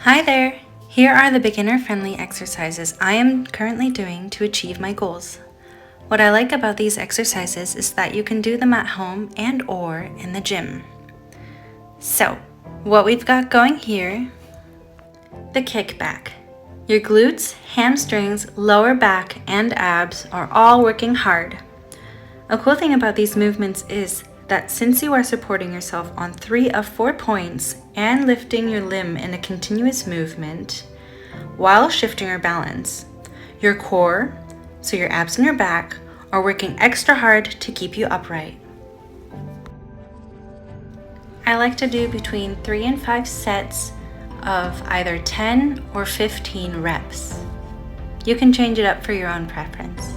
Hi there! Here are the beginner-friendly exercises I am currently doing to achieve my goals. What I like about these exercises is that you can do them at home and/or in the gym. So, what we've got going here, the kickback. Your glutes, hamstrings, lower back, and abs are all working hard. A cool thing about these movements is that since you are supporting yourself on 3 of 4 points and lifting your limb in a continuous movement while shifting your balance, your core, so your abs and your back, are working extra hard to keep you upright. I like to do between 3 and 5 sets of either 10 or 15 reps. You can change it up for your own preference.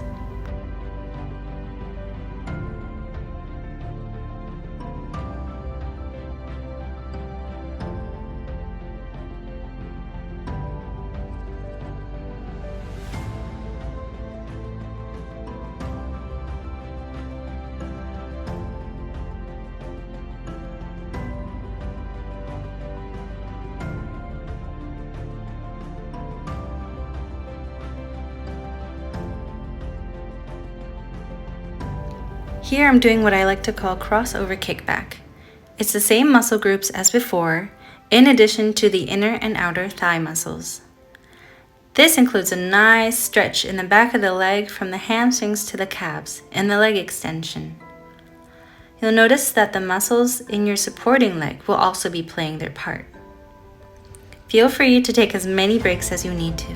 Here I'm doing what I like to call crossover kickback. It's the same muscle groups as before, in addition to the inner and outer thigh muscles. This includes a nice stretch in the back of the leg from the hamstrings to the calves and the leg extension. You'll notice that the muscles in your supporting leg will also be playing their part. Feel free to take as many breaks as you need to.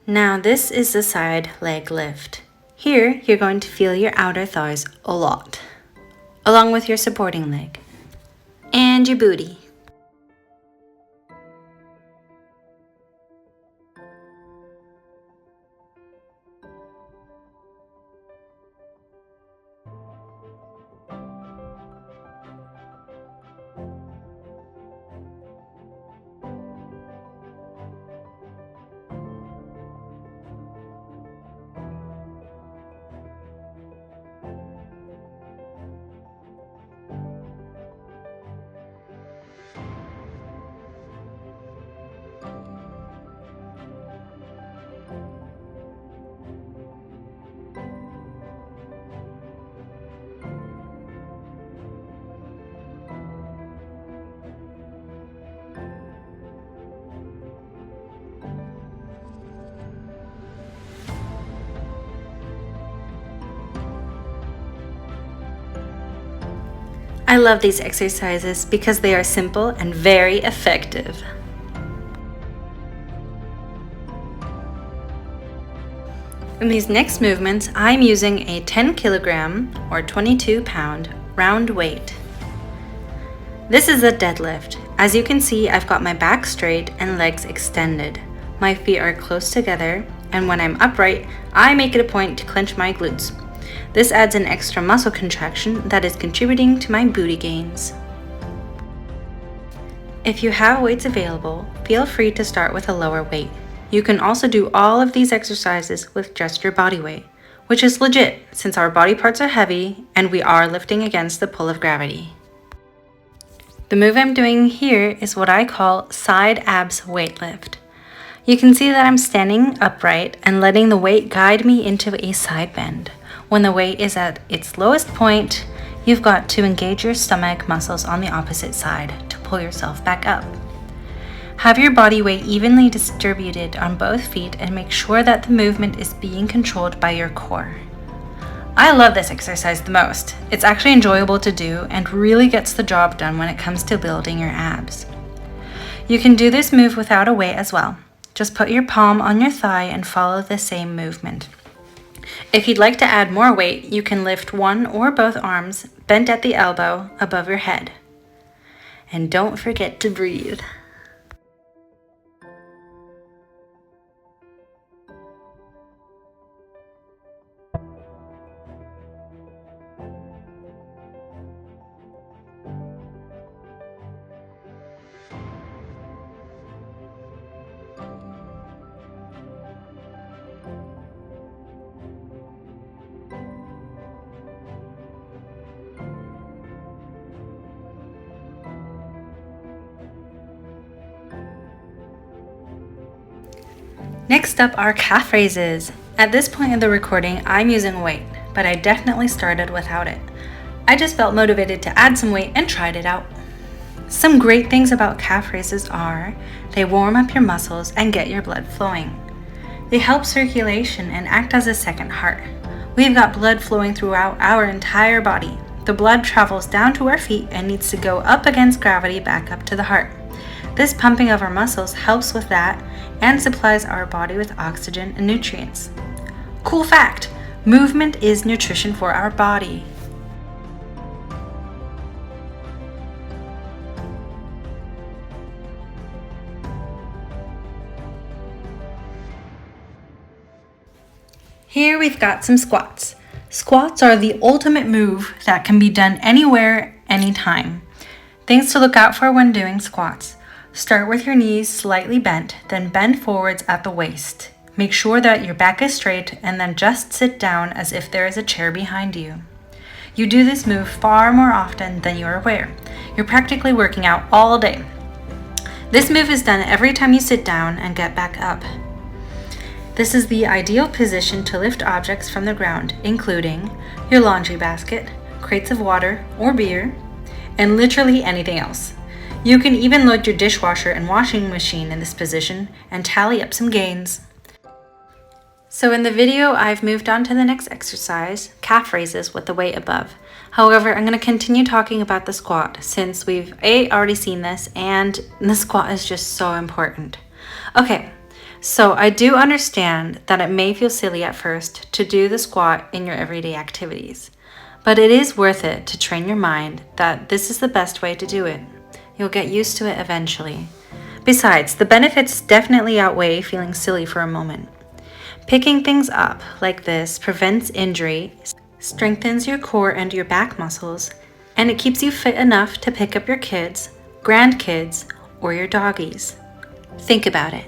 Now this is the side leg lift. Here you're going to feel your outer thighs a lot, along with your supporting leg and your booty. I love these exercises because they are simple and very effective. In these next movements, I'm using a 10 kilogram or 22 pound round weight. This is a deadlift. As you can see, I've got my back straight and legs extended. My feet are close together, and when I'm upright, I make it a point to clench my glutes. This adds an extra muscle contraction that is contributing to my booty gains. If you have weights available, feel free to start with a lower weight. You can also do all of these exercises with just your body weight, which is legit since our body parts are heavy and we are lifting against the pull of gravity. The move I'm doing here is what I call side abs weight lift. You can see that I'm standing upright and letting the weight guide me into a side bend. When the weight is at its lowest point, you've got to engage your stomach muscles on the opposite side to pull yourself back up. Have your body weight evenly distributed on both feet and make sure that the movement is being controlled by your core. I love this exercise the most. It's actually enjoyable to do and really gets the job done when it comes to building your abs. You can do this move without a weight as well. Just put your palm on your thigh and follow the same movement. If you'd like to add more weight, you can lift one or both arms bent at the elbow above your head. And don't forget to breathe. Next up are calf raises. At this point in the recording, I'm using a weight, but I definitely started without it. I just felt motivated to add some weight and tried it out. Some great things about calf raises are they warm up your muscles and get your blood flowing. They help circulation and act as a second heart. We've got blood flowing throughout our entire body. The blood travels down to our feet and needs to go up against gravity back up to the heart. This pumping of our muscles helps with that and supplies our body with oxygen and nutrients. Cool fact, movement is nutrition for our body. Here we've got some squats. Squats are the ultimate move that can be done anywhere, anytime. Things to look out for when doing squats. Start with your knees slightly bent, then bend forwards at the waist. Make sure that your back is straight and then just sit down as if there is a chair behind you. You do this move far more often than you are aware. You're practically working out all day. This move is done every time you sit down and get back up. This is the ideal position to lift objects from the ground, including your laundry basket, crates of water or beer, and literally anything else. You can even load your dishwasher and washing machine in this position and tally up some gains. So in the video, I've moved on to the next exercise, calf raises with the weight above. However, I'm going to continue talking about the squat since we've already seen this and the squat is just so important. Okay, so I do understand that it may feel silly at first to do the squat in your everyday activities, but it is worth it to train your mind that this is the best way to do it. You'll get used to it eventually. Besides, the benefits definitely outweigh feeling silly for a moment. Picking things up like this prevents injury, strengthens your core and your back muscles, and it keeps you fit enough to pick up your kids, grandkids, or your doggies. Think about it.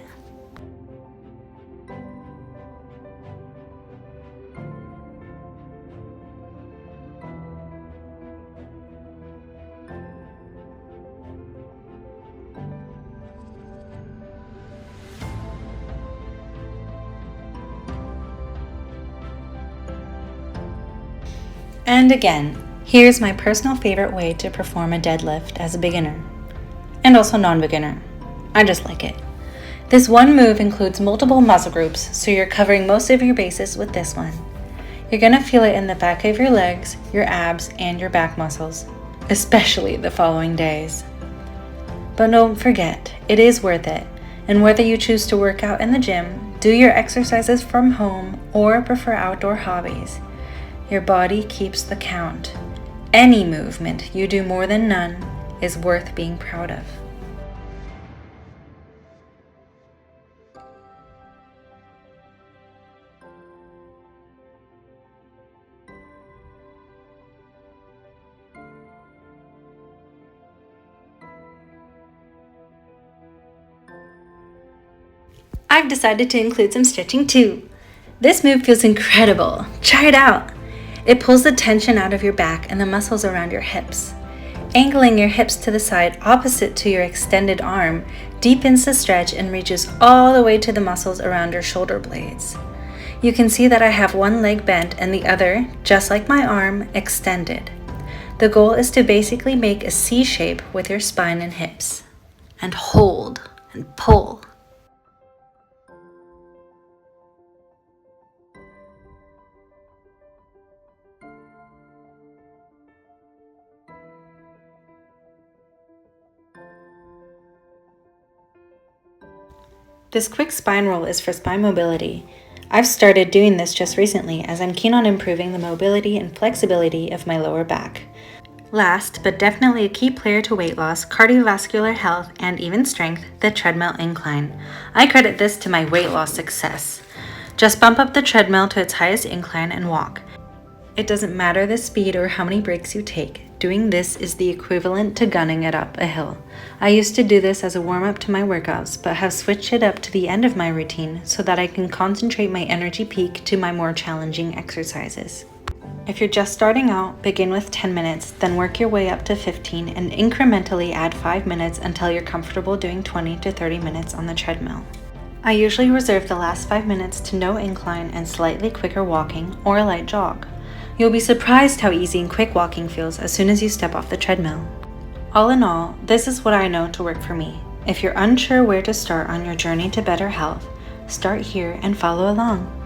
And again, here's my personal favorite way to perform a deadlift as a beginner, and also non-beginner. I just like it. This one move includes multiple muscle groups, so you're covering most of your bases with this one. You're gonna feel it in the back of your legs, your abs, and your back muscles. especially the following days. But don't forget, it is worth it, and whether you choose to work out in the gym, do your exercises from home, or prefer outdoor hobbies, your body keeps the count. Any movement you do more than none is worth being proud of. I've decided to include some stretching too. This move feels incredible. Try it out. It pulls the tension out of your back and the muscles around your hips. Angling your hips to the side opposite to your extended arm deepens the stretch and reaches all the way to the muscles around your shoulder blades. You can see that I have one leg bent and the other, just like my arm, extended. The goal is to basically make a C shape with your spine and hips. And hold and pull. This quick spine roll is for spine mobility. I've started doing this just recently as I'm keen on improving the mobility and flexibility of my lower back. Last, but definitely a key player to weight loss, cardiovascular health, and even strength, the treadmill incline. I credit this to my weight loss success. Just bump up the treadmill to its highest incline and walk. It doesn't matter the speed or how many breaks you take. Doing this is the equivalent to gunning it up a hill. I used to do this as a warm-up to my workouts, but have switched it up to the end of my routine so that I can concentrate my energy peak to my more challenging exercises. If you're just starting out, begin with 10 minutes, then work your way up to 15 and incrementally add 5 minutes until you're comfortable doing 20 to 30 minutes on the treadmill. I usually reserve the last 5 minutes to no incline and slightly quicker walking or a light jog. You'll be surprised how easy and quick walking feels as soon as you step off the treadmill. All in all, this is what I know to work for me. If you're unsure where to start on your journey to better health, start here and follow along.